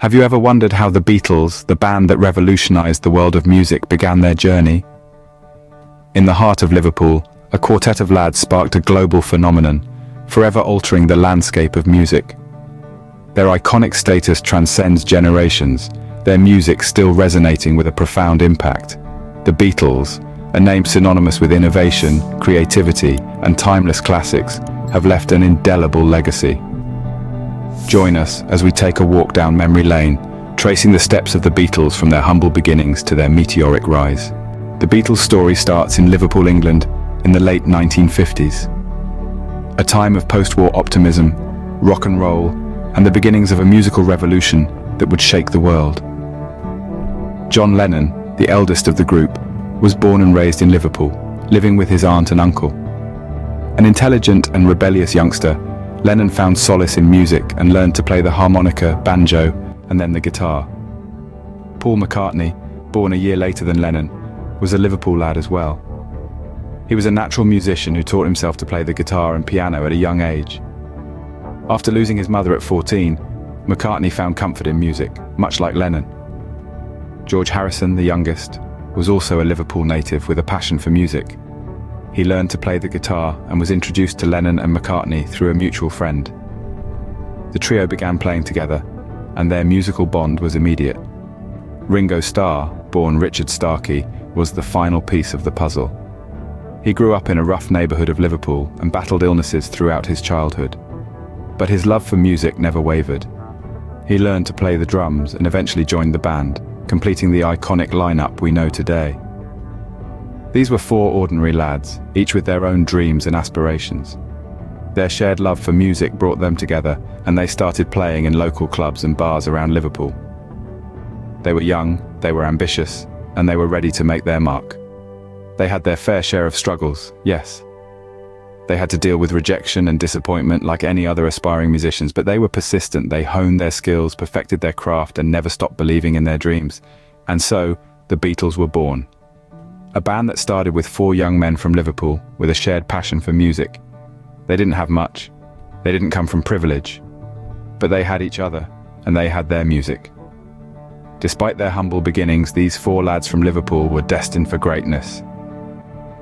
Have you ever wondered how the Beatles, the band that revolutionized the world of music, began their journey? In the heart of Liverpool, a quartet of lads sparked a global phenomenon, forever altering the landscape of music. Their iconic status transcends generations, their music still resonating with a profound impact. The Beatles, a name synonymous with innovation, creativity, and timeless classics, have left an indelible legacy. Join us as we take a walk down memory lane, tracing the steps of the Beatles from their humble beginnings to their meteoric rise. The Beatles' story starts in Liverpool, England, in the late 1950s. A time of post-war optimism, rock and roll, and the beginnings of a musical revolution that would shake the world. John Lennon, the eldest of the group, was born and raised in Liverpool, living with his aunt and uncle. An intelligent and rebellious youngster, Lennon found solace in music and learned to play the harmonica, banjo, and then the guitar. Paul McCartney, born a year later than Lennon, was a Liverpool lad as well. He was a natural musician who taught himself to play the guitar and piano at a young age. After losing his mother at 14, McCartney found comfort in music, much like Lennon. George Harrison, the youngest, was also a Liverpool native with a passion for music. He learned to play the guitar and was introduced to Lennon and McCartney through a mutual friend. The trio began playing together, and their musical bond was immediate. Ringo Starr, born Richard Starkey, was the final piece of the puzzle. He grew up in a rough neighborhood of Liverpool and battled illnesses throughout his childhood. But his love for music never wavered. He learned to play the drums and eventually joined the band, completing the iconic lineup we know today. These were four ordinary lads, each with their own dreams and aspirations. Their shared love for music brought them together, and they started playing in local clubs and bars around Liverpool. They were young, they were ambitious, and they were ready to make their mark. They had their fair share of struggles, yes. They had to deal with rejection and disappointment like any other aspiring musicians, but they were persistent. They honed their skills, perfected their craft, and never stopped believing in their dreams. And so, the Beatles were born. A band that started with four young men from Liverpool with a shared passion for music. They didn't have much. They didn't come from privilege. But they had each other, and they had their music. Despite their humble beginnings, these four lads from Liverpool were destined for greatness.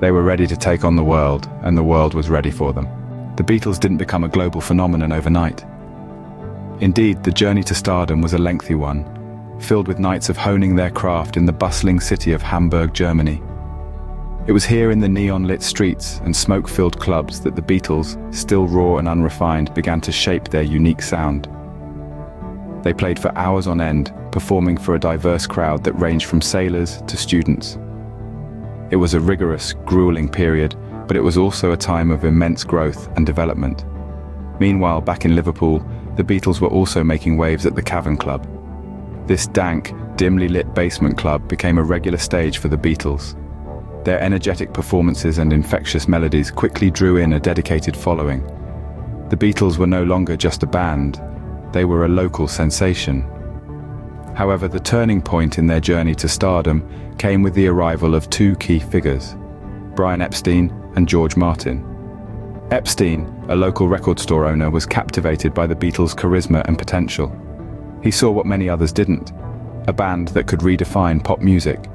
They were ready to take on the world, and the world was ready for them. The Beatles didn't become a global phenomenon overnight. Indeed, the journey to stardom was a lengthy one, filled with nights of honing their craft in the bustling city of Hamburg, Germany. It was here in the neon-lit streets and smoke-filled clubs that the Beatles, still raw and unrefined, began to shape their unique sound. They played for hours on end, performing for a diverse crowd that ranged from sailors to students. It was a rigorous, grueling period, but it was also a time of immense growth and development. Meanwhile, back in Liverpool, the Beatles were also making waves at the Cavern Club. This dank, dimly lit basement club became a regular stage for the Beatles. Their energetic performances and infectious melodies quickly drew in a dedicated following. The Beatles were no longer just a band, they were a local sensation. However, the turning point in their journey to stardom came with the arrival of two key figures, Brian Epstein and George Martin. Epstein, a local record store owner, was captivated by the Beatles' charisma and potential. He saw what many others didn't, a band that could redefine pop music.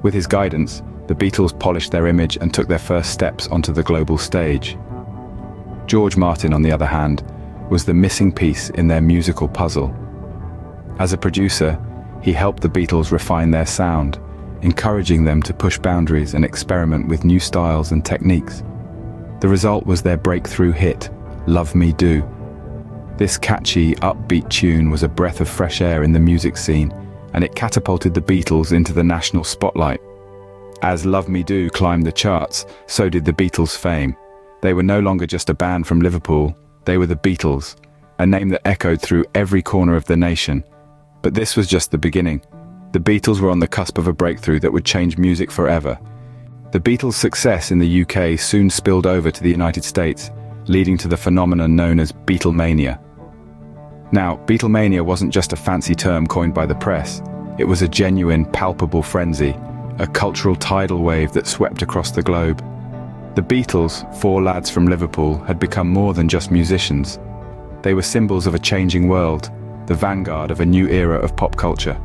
With his guidance, the Beatles polished their image and took their first steps onto the global stage. George Martin, on the other hand, was the missing piece in their musical puzzle. As a producer, he helped the Beatles refine their sound, encouraging them to push boundaries and experiment with new styles and techniques. The result was their breakthrough hit, Love Me Do. This catchy, upbeat tune was a breath of fresh air in the music scene, and it catapulted the Beatles into the national spotlight. As Love Me Do climbed the charts, so did the Beatles' fame. They were no longer just a band from Liverpool, they were the Beatles, a name that echoed through every corner of the nation. But this was just the beginning. The Beatles were on the cusp of a breakthrough that would change music forever. The Beatles' success in the UK soon spilled over to the United States, leading to the phenomenon known as Beatlemania. Now, Beatlemania wasn't just a fancy term coined by the press. It was a genuine, palpable frenzy, a cultural tidal wave that swept across the globe. The Beatles, four lads from Liverpool, had become more than just musicians. They were symbols of a changing world, the vanguard of a new era of pop culture.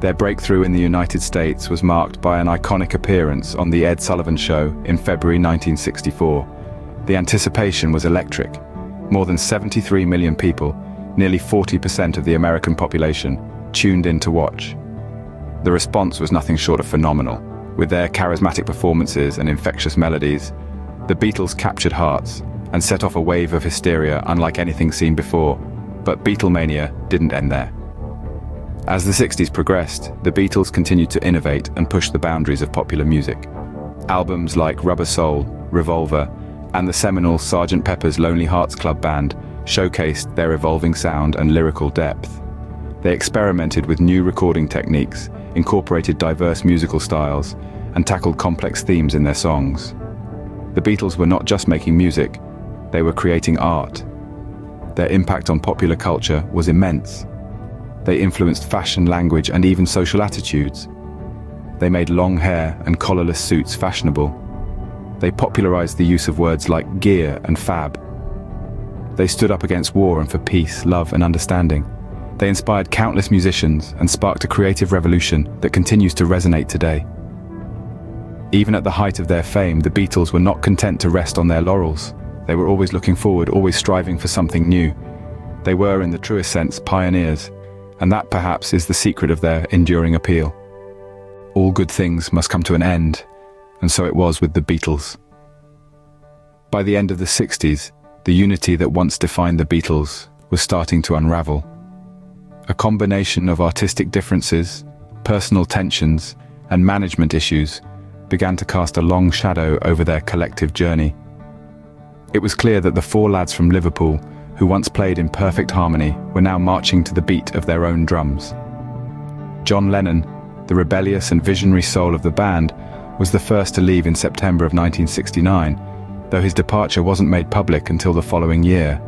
Their breakthrough in the United States was marked by an iconic appearance on The Ed Sullivan Show in February 1964. The anticipation was electric. More than 73 million people, nearly 40% of the American population, tuned in to watch. The response was nothing short of phenomenal. With their charismatic performances and infectious melodies, the Beatles captured hearts and set off a wave of hysteria unlike anything seen before. But Beatlemania didn't end there. As the 60s progressed, the Beatles continued to innovate and push the boundaries of popular music. Albums like Rubber Soul, Revolver, and the seminal Sgt. Pepper's Lonely Hearts Club Band showcased their evolving sound and lyrical depth. They experimented with new recording techniques, incorporated diverse musical styles, and tackled complex themes in their songs. The Beatles were not just making music, they were creating art. Their impact on popular culture was immense. They influenced fashion, language, and even social attitudes. They made long hair and collarless suits fashionable. They popularized the use of words like gear and fab. They stood up against war and for peace, love, and understanding. They inspired countless musicians and sparked a creative revolution that continues to resonate today. Even at the height of their fame, the Beatles were not content to rest on their laurels. They were always looking forward, always striving for something new. They were, in the truest sense, pioneers, and that perhaps is the secret of their enduring appeal. All good things must come to an end, and so it was with the Beatles. By the end of the 60s, the unity that once defined the Beatles was starting to unravel. A combination of artistic differences, personal tensions, and management issues began to cast a long shadow over their collective journey. It was clear that the four lads from Liverpool, who once played in perfect harmony, were now marching to the beat of their own drums. John Lennon, the rebellious and visionary soul of the band, was the first to leave in September of 1969, though his departure wasn't made public until the following year.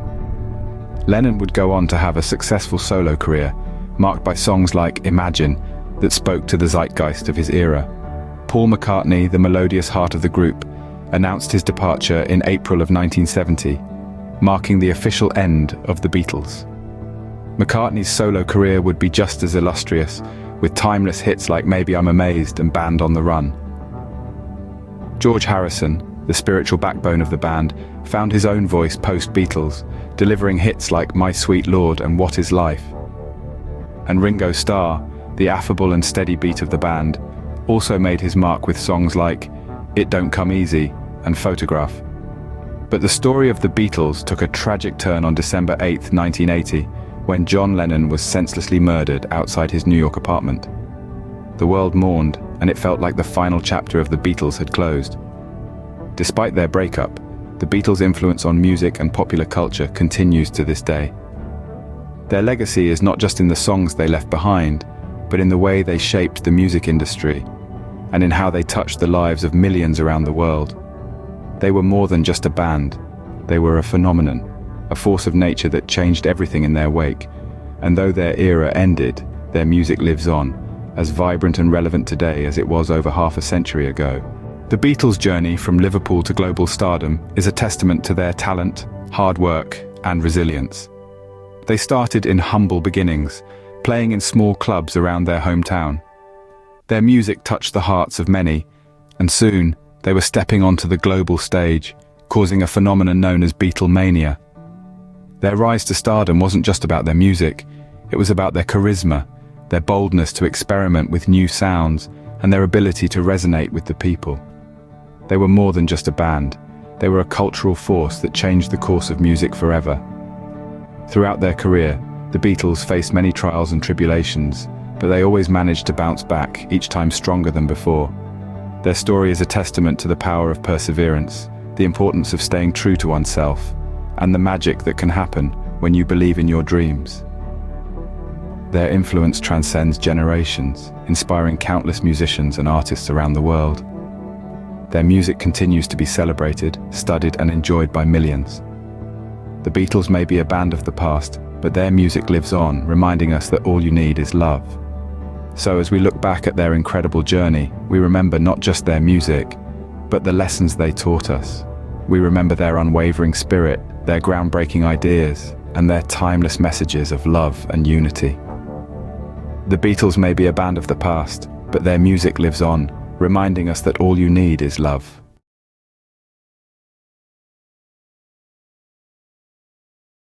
Lennon would go on to have a successful solo career, marked by songs like Imagine, that spoke to the zeitgeist of his era. Paul McCartney, the melodious heart of the group, announced his departure in April of 1970, marking the official end of the Beatles. McCartney's solo career would be just as illustrious, with timeless hits like Maybe I'm Amazed and Band on the Run. George Harrison, the spiritual backbone of the band, found his own voice post-Beatles, delivering hits like My Sweet Lord and What Is Life. And Ringo Starr, the affable and steady beat of the band, also made his mark with songs like It Don't Come Easy and Photograph. But the story of the Beatles took a tragic turn on December 8, 1980, when John Lennon was senselessly murdered outside his New York apartment. The world mourned, and it felt like the final chapter of the Beatles had closed. Despite their breakup, the Beatles' influence on music and popular culture continues to this day. Their legacy is not just in the songs they left behind, but in the way they shaped the music industry, and in how they touched the lives of millions around the world. They were more than just a band. They were a phenomenon, a force of nature that changed everything in their wake. And though their era ended, their music lives on, as vibrant and relevant today as it was over half a century ago. The Beatles' journey from Liverpool to global stardom is a testament to their talent, hard work, and resilience. They started in humble beginnings, playing in small clubs around their hometown. Their music touched the hearts of many, and soon they were stepping onto the global stage, causing a phenomenon known as Beatlemania. Their rise to stardom wasn't just about their music, it was about their charisma, their boldness to experiment with new sounds, and their ability to resonate with the people. They were more than just a band, they were a cultural force that changed the course of music forever. Throughout their career, the Beatles faced many trials and tribulations, but they always managed to bounce back, each time stronger than before. Their story is a testament to the power of perseverance, the importance of staying true to oneself, and the magic that can happen when you believe in your dreams. Their influence transcends generations, inspiring countless musicians and artists around the world. Their music continues to be celebrated, studied, and enjoyed by millions. The Beatles may be a band of the past, but their music lives on, reminding us that all you need is love. So as we look back at their incredible journey, we remember not just their music, but the lessons they taught us. We remember their unwavering spirit, their groundbreaking ideas, and their timeless messages of love and unity. The Beatles may be a band of the past, but their music lives on, reminding us that all you need is love.